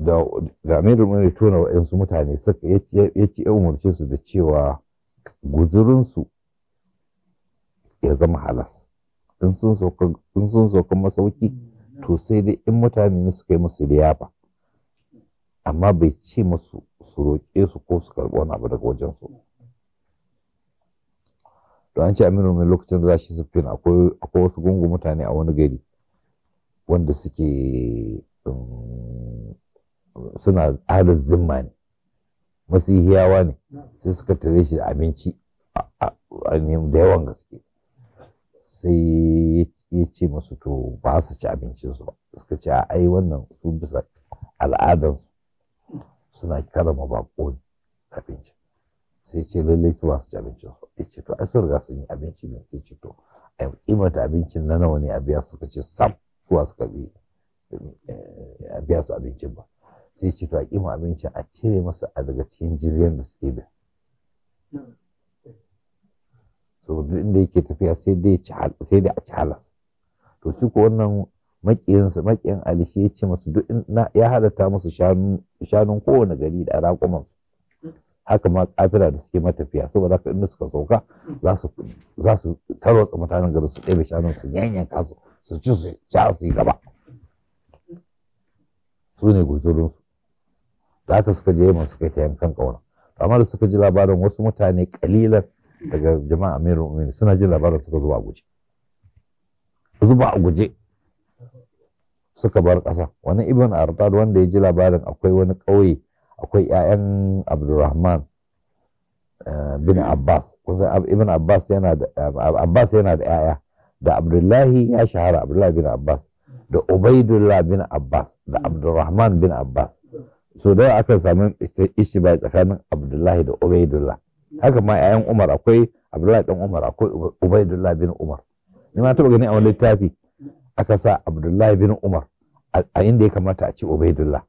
da amirul mu'minin tona wa'yansu mutane suka ya umarce su da cewa guzurinsu ya zama halas in sun sauka masauki to sai dai in mutane ne suka yi musu liyafa amma bai ce musu su roƙe su ko su karɓi wani abu daga wajensu. To an ce amirul mu'minin lokacin da za shi siffin akwai wasu gungun mutane a wani gari wanda suke suna ahlul zimma ne masihiyawa ne sai suka tare shi da abinci da yawan gaske sai ya ce masu to ba su ci abincinsu ba suka ce ai wannan su bisa al'adansu suna karama bako ne abinci sai ce lallai su ba su ci abincinsu ya ce to ai sun riga sun yi abinci ne sai ce to a kimanta abincin na nawa ne a biya suka ce sam suwa suka bi a biya su abincin ba sai ce to a kima abincin a cire masa a daga cikin jizyar da suke biya so duk inda yake tafiya sai dai a ci halas to shi ko wannan makiyin Ali shi ya ce masu duk ya halatta musu shanun kowane gari da raƙuman haka ma kafira da suke matafiya saboda haka inda suka sauka za su tarwatsa mutanen garin su ɗebe shanun su yanyanka su ci su sha su yi gaba su ne guzurinsu da haka suka je yamma suka ta yankan ƙaura amma da suka ji labarin wasu mutane kalilan daga jama'a amirul mu'minin suna jin labarin suka zuba a guje suka bar ƙasa wani ibn artad wanda ya ji labarin akwai wani ƙauye akwai 'ya'yan Abdurrahman bin Abbas kusan ibn Abbas yana da 'ya'ya da Abdullahi ya shahara Abdullahi bin Abbas da Ubaidullah bin Abbas da Abdurrahman bin Abbas so da aka samu ishtibai tsakanin Abdullahi da Ubaidullah haka ma 'ya'yan Umar akwai Abdullahi dan Umar akwai Ubaidullah bin Umar ni ma taɓa gani a wani littafi aka sa Abdullahi bin Umar a inda ya kamata a ci Ubaidullah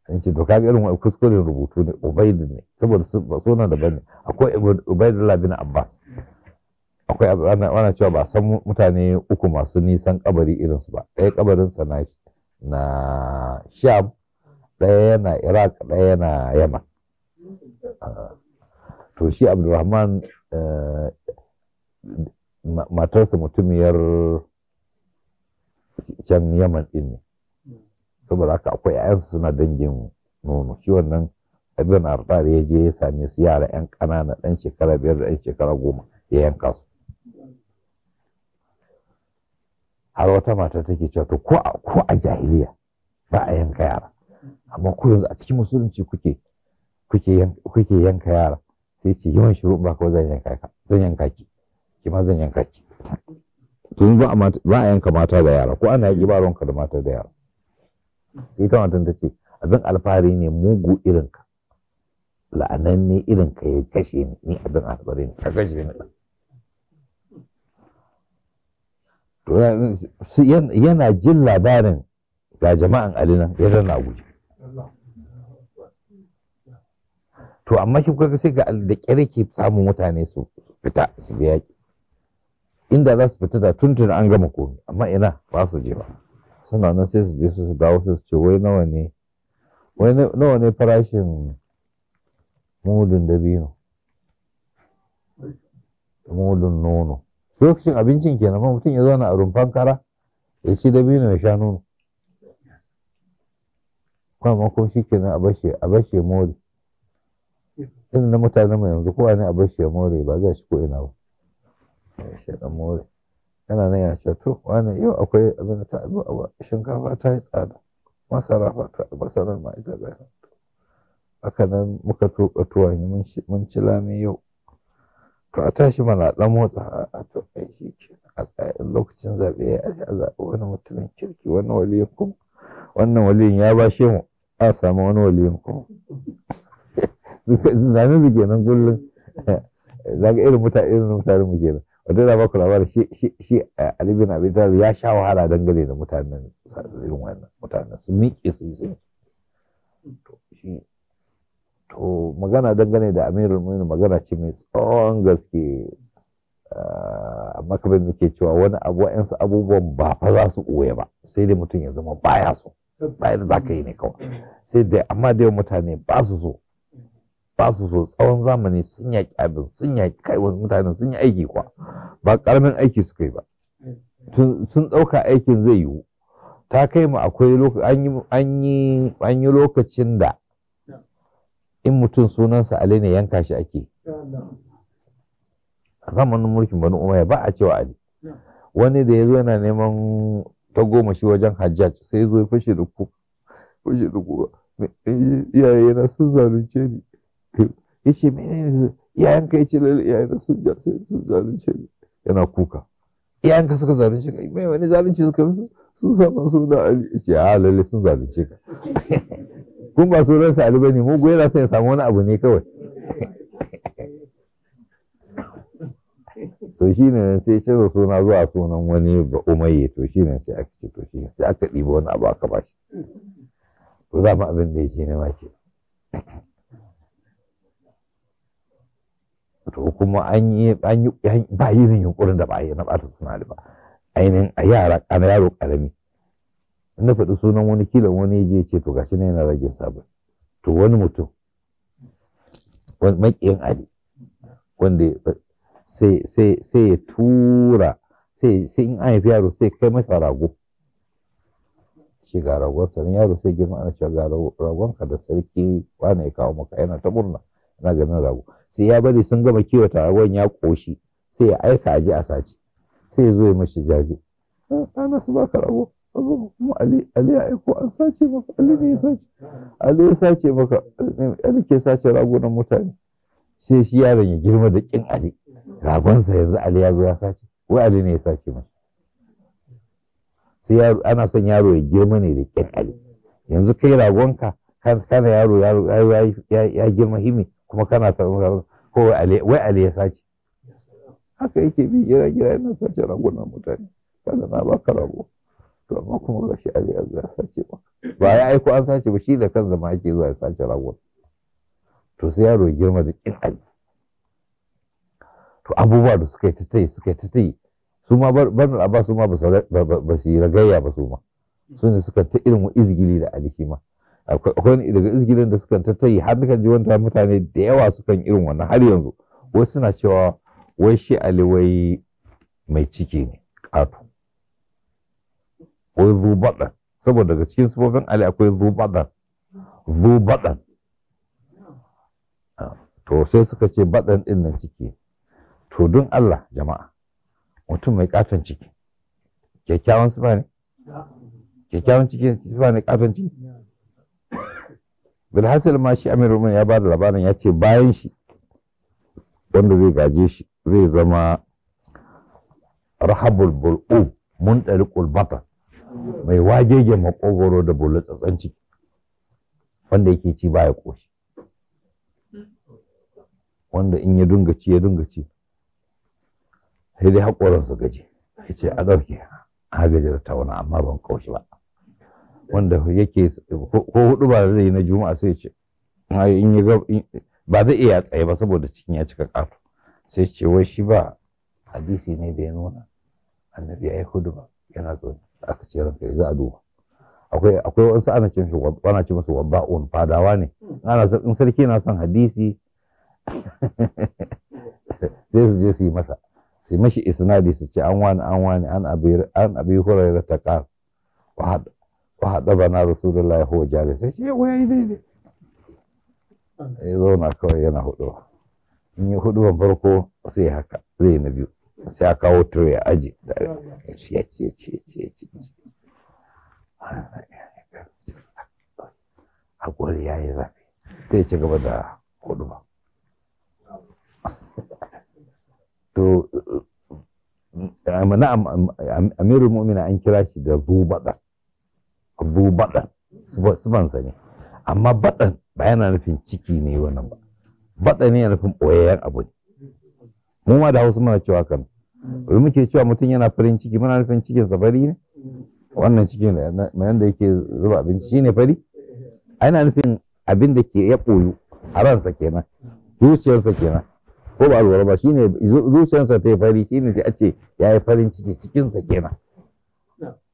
in ce to kaga irin kuskuren rubutu ne Ubaidu ne saboda suna daban ne akwai Ubaidullah bin Abbas akwai ana cewa ba san mutane uku masu nisan kabari irinsu ba ɗaya kabarinsa na Sham ɗaya yana Iraq ɗaya yana Yaman to shi Abdulrahman matarsa mutumiyar can Yaman ɗin ne saboda haka akwai 'ya'yansu suna dangin nono shi wannan abin arɗar ya je ya same su yara 'yan ƙanana ɗan shekara 5 da ɗan shekara 10 ya yanka su har wata mata take cewa to ko a jahiliya ba a yanka yara amma ko yanzu a cikin musulunci kuke yanka yara sai ce yawan shiru ba kawai zan yanka ki ma zan yanka ki tun ba a yanka mata da yara ko ana yi baronka da mata da yara sai ta matan ta ce abin alfahari ne mugu irinka la'ananne irinka ya kashe ni abin alfahari ne ka kashe ni to yana jin labarin ga jama'an Ali nan ya zanna guje to amma shi kuka sai ga da kyar ke samun mutane su fita su je yaki inda za su fita da tuntun an gama komai amma ina ba su je ba suna nan sai su je su dawo su ce wai nawa ne farashin mudun dabino mudun nono lokacin abincin kenan fa mutum ya zauna a rumfan kara ya ci dabino ya sha nono kuma ko shi kenan a bashe more irin na mutane mai yanzu kowa ne a bashe more ba zai shi ko ina ba shi dan more yana nan ya ce to wani yau akwai abin da ta shinkafa ta yi tsada masarar ma ita ga haka nan muka tuka tuwon mun ci lami yau to a tashi mana dan motsa a to ai shi ke a tsayin lokacin zaɓe ya a zaɓi wani mutumin kirki wannan waliyin kuma wannan waliyin ya bashe mu a samu wani waliyin kuma zane su kenan kullum zaga irin mutane mu kenan wanda da baku labari shi Ali bin Abi Talib ya sha wahala dangane da mutanen irin wannan mutanen su miƙe su yi to magana dangane da Amirul Mu'minin magana ce mai tsawon gaske amma kamar muke cewa wani abu wa'yansu abubuwan ba fa za su ɓoye ba sai dai mutum ya zama baya so bayan za ka yi ne kawai sai dai amma da yawan mutane ba su so tsawon zamani sun yaƙi abin sun yaƙi kai wasu mutane sun yi aiki kuwa ba ƙaramin aiki suka yi ba sun ɗauka aikin zai yiwu ta kai mu akwai an yi lokacin da in mutum sunansa Ali ne yanka shi ake a zamanin mulkin Banu Umayya ba a cewa Ali wani da ya zo yana neman tagomashi wajen Hajjaj sai ya zo ya fashe da kuka iyayena sun zalunce ni ya ce menene iyayenka ya ce lalle iyayena sun zalunce ni yana kuka iyayenka suka zalunce ka mai wani zalunci suka musu sun samu suna Ali ya ce a lalle sun zalunce ka kun ba sunansa Ali bane mugu yana sai ya samu wani abu ne kawai to shi ne sai cire suna zuwa sunan wani ba umayye to shi ne sai aka ce to shi sai aka ɗiba wani abu aka ba shi to za mu abin da ya ce ne ma ke to kuma an yi ba yin yunkurin da ba a yi na ɓata suna ba ainihin a yaro ƙarami na faɗi sunan wani kilan wani je ce to gashi ne yana rage sabon to wani mutum maƙiyin Ali wanda sai ya tura sai in an haifi yaro sai kai masa rago shi ga ragon sa yaro sai girma ana cewa ga ragon ka da sarki wani ya kawo maka yana ta murna yana ganin rago sai ya bari sun gama kiwata ragon ya koshi sai ya aika aje a sace sai ya zo ya mashi jaje ana su baka rago kuma Ali ya aiko an sace maka Ali ne ya sace Ali ya sace maka Ali ke sace ragunan mutane sai shi yaron ya girma da kin Ali ragonsa yanzu Ali ya zo ya sace wai Ali ne ya sace masa sai yaro ana son yaro ya girma ne da kin Ali yanzu kai ragonka kana yaro ya girma himi kuma kana ta ko wai Ali ya sace haka yake bi gira yana sace ragunan mutane kaga na baka rago to amma kuma gashi Ali ya zo ya sace maka ba ya aiko an sace ba shi da kansa ma yake zuwa ya sace ragon to sai yaro ya girma da kin Ali to abubuwa da suka yi ta yi su ma Banu Abbas su ma ba su yi ragayya ba su ma su ne suka ta irin izgili da Ali shi ma akwai wani daga izgilin da suka ta yi har kan ji wanda mutane da yawa sukan irin wannan har yanzu wasu suna cewa wai shi Ali wai mai ciki ne ƙato wai zubaɗan saboda daga cikin sufofin Ali akwai zubaɗan to sai suka ce baɗan ɗin nan ciki to don Allah jama'a mutum mai katon ciki kyakkyawan sifa ne kyakkyawan ciki sifa ne katon ciki bilhassil ma shi Amirul Mu'minin ya ba da labarin ya ce bayan shi wanda zai gaje shi zai zama rahabul bul'u mundariqul batan mai wagege makogoro da bulutsatsan ciki wanda yake ci baya koshi wanda in ya dunga ci sai dai haƙoransa gaji ya ce a ɗauke a gaji da tauna amma ban ƙoshi ba wanda yake ko hudu ba zai yi na juma'a sai ce in yi ba zai iya tsaye ba saboda cikin ya cika ƙato sai ce wai shi ba hadisi ne da ya nuna annabi ya yi hudu ba yana zo aka ce ranka za a duba akwai wasu ana ce musu wadda'un fadawa ne in sarki na son hadisi sai su je su yi masa sai mashi isnadi su ce an wani an abi hurairah ta qal wa hada bana rasulullahi huwa jalis sai ce wai daidai ya zauna kawai yana hudu in yi hudu farko sai haka zai na biyu sai a kawo tire ya aji ya ce hakuri ya yi zafi sai ci gaba da hudu ba to Amirul Mu'minin an kira shi da zubaɗan sufansa ne amma baɗan ba yana nufin ciki ne wannan ba baɗan ne yana nufin ɓoyayyen abu ne mu ma da Hausa muna cewa kan wani muke cewa mutum yana farin ciki muna nufin cikinsa fari ne wannan cikin da yanda yake zuba abinci shine fari ana nufin abin da ke ya ɓoyu a ransa kenan zuciyarsa kenan ko ba lura ba shine zuciyarsa ta yi fari shine ta ce ya yi farin ciki cikinsa kenan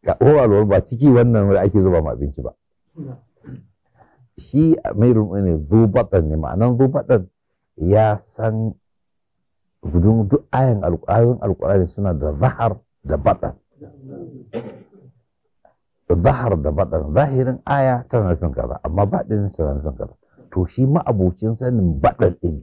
ga alwar ba ciki wannan wanda ake zuba ma abinci ba. Shi amirul ne zubaɗan ne, ma'anan zubaɗan ya san gudun duk ayoyin alƙur'ani suna da zahar da baɗan. Zahar da baɗan, zahirin aya tana nufin kaza amma baɗinin tana nufin kaza. To shi ma'abocin sanin baɗan ɗin